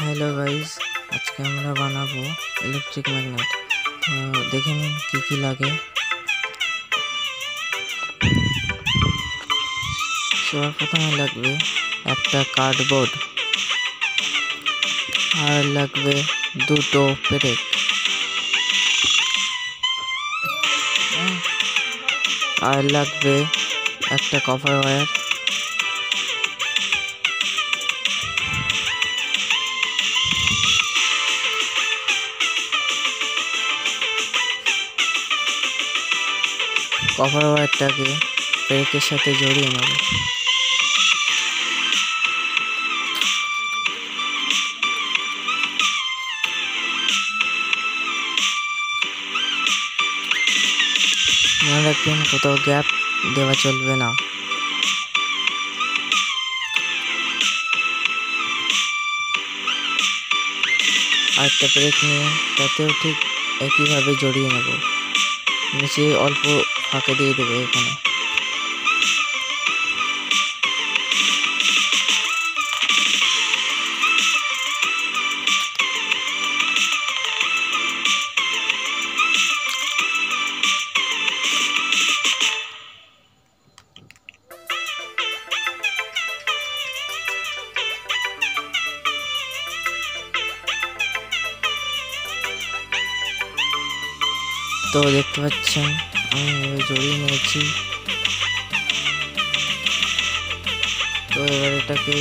Hello guys, আজকে আমরা বানাবো ইলেকট্রিক ম্যাগনেট। দেখে নিন কি কি লাগে। সবার প্রথমে লাগবে একটা কার্ডবোর্ড, আর লাগবে দুটো পেরেক, আর লাগবে একটা কপার ওয়্যার, কপার ওয়্যারটাকে পেরেকের সাথে জড়িয়ে নেব। মনে রাখবেন কোথাও গ্যাপ দেওয়া চলবে না। আরেকটা পেরেক নিয়ে তাতেও ঠিক একইভাবে জড়িয়ে নেব। নিচে অল্প ফাঁকে দিয়ে দেবে এখানে। তো দেখতে পাচ্ছেন আমি জড়িয়ে নিয়েছি। তো এবার এটাকে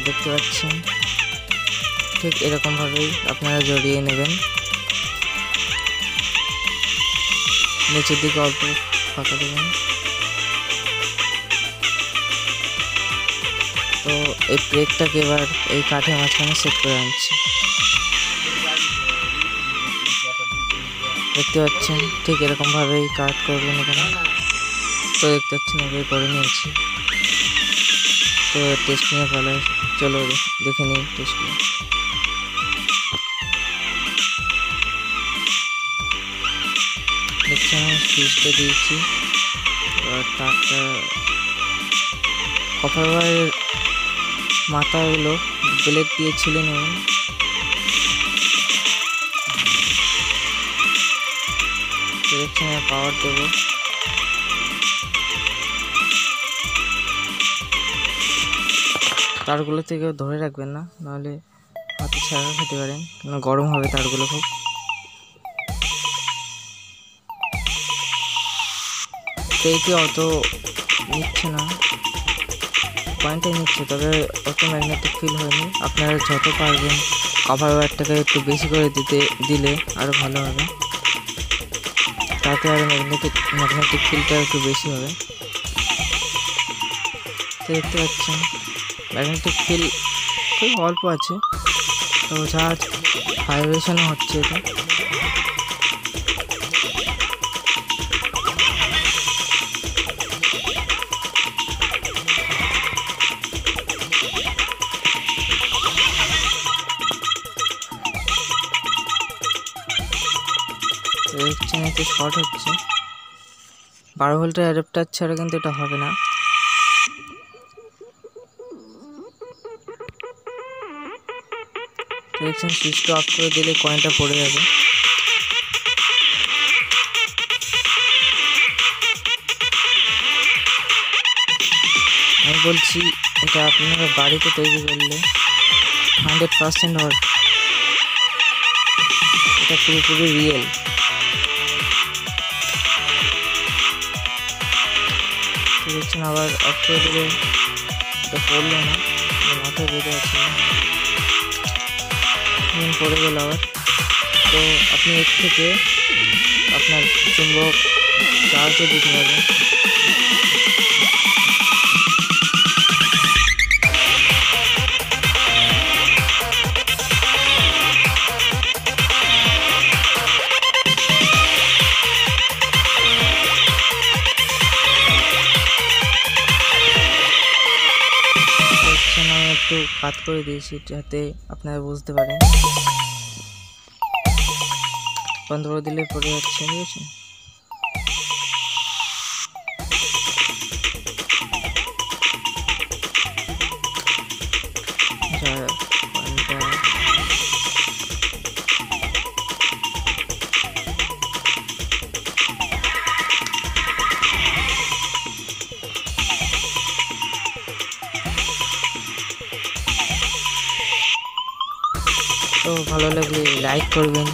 দেখতে পাচ্ছেন ঠিক এরকম ভাবেই আপনারা জড়িয়ে নেবেন। নিচের দিকে অল্প ফাঁকা দেবেন। তো এই ব্রেকটাকে এবার এই কাঠের মাঝখানে সেট করে আনছি। দেখতে পাচ্ছেন ঠিক এরকম ভাবেই কাট করবেন এখানে। তো দেখতে পাচ্ছেন এভাবে করে নিয়েছি। তো টেস্ট নিয়ে ভালো, চলো দেখে নিই টেস্ট নিয়ে। দেখছেন আমি সুইচটা দিয়েছি। এবার তারটা কপার ওয়্যারের মাথাগুলো ব্লেড দিয়ে ছিলে নেবেন। দেখছেন পাওয়ার দেবো। তারগুলো থেকে ধরে রাখবেন না, নাহলে হাতে ছাড়া খেতে পারেন, কেন গরম হবে তারগুলো খুব। এইটি অত নিচ্ছে না, পয়েন্টে নিচ্ছে, তবে অত ম্যাগনেটিক ফিল হয়নি। আপনারা যত পারবেন কভার ওয়্যারটাকে একটু বেশি করে দিলে আরও ভালো হবে, তাতে আরও ম্যাগনেটিক ফিলটা একটু বেশি হবে। তো দেখতে পাচ্ছেন ম্যাগনেটিক ফিল খুব অল্প আছে, তো যা ভাইব্রেশনও হচ্ছে এটা। দেখছেন এতে শর্ট হচ্ছে। 12 ভোল্টের অ্যাডাপ্টার ছাড়া কিন্তু এটা হবে না। দেখছেন সুইচটা অফ করে দিলে কয়েনটা পড়ে যাবে। আমি বলছি এটা আপনারা বাড়িতে তৈরি করলে 100% হবে, এটা পুরোপুরি রিয়েল। দেখছেন আবার অফ করে দিলে এটা পড়লো না, মাথায় বেঁধে আছে, পড়ে গেল আবার। তো আপনি এর থেকে আপনার চুম্বক চার্জও দিতে পারবেন। আমি একটু কাট করে দিয়েছি যাতে আপনারা বুঝতে পারেন। বন্ধ করে দিলে পড়ে যাচ্ছে, বুঝেছেন? তো ভালো লাগলে লাইক করবেন।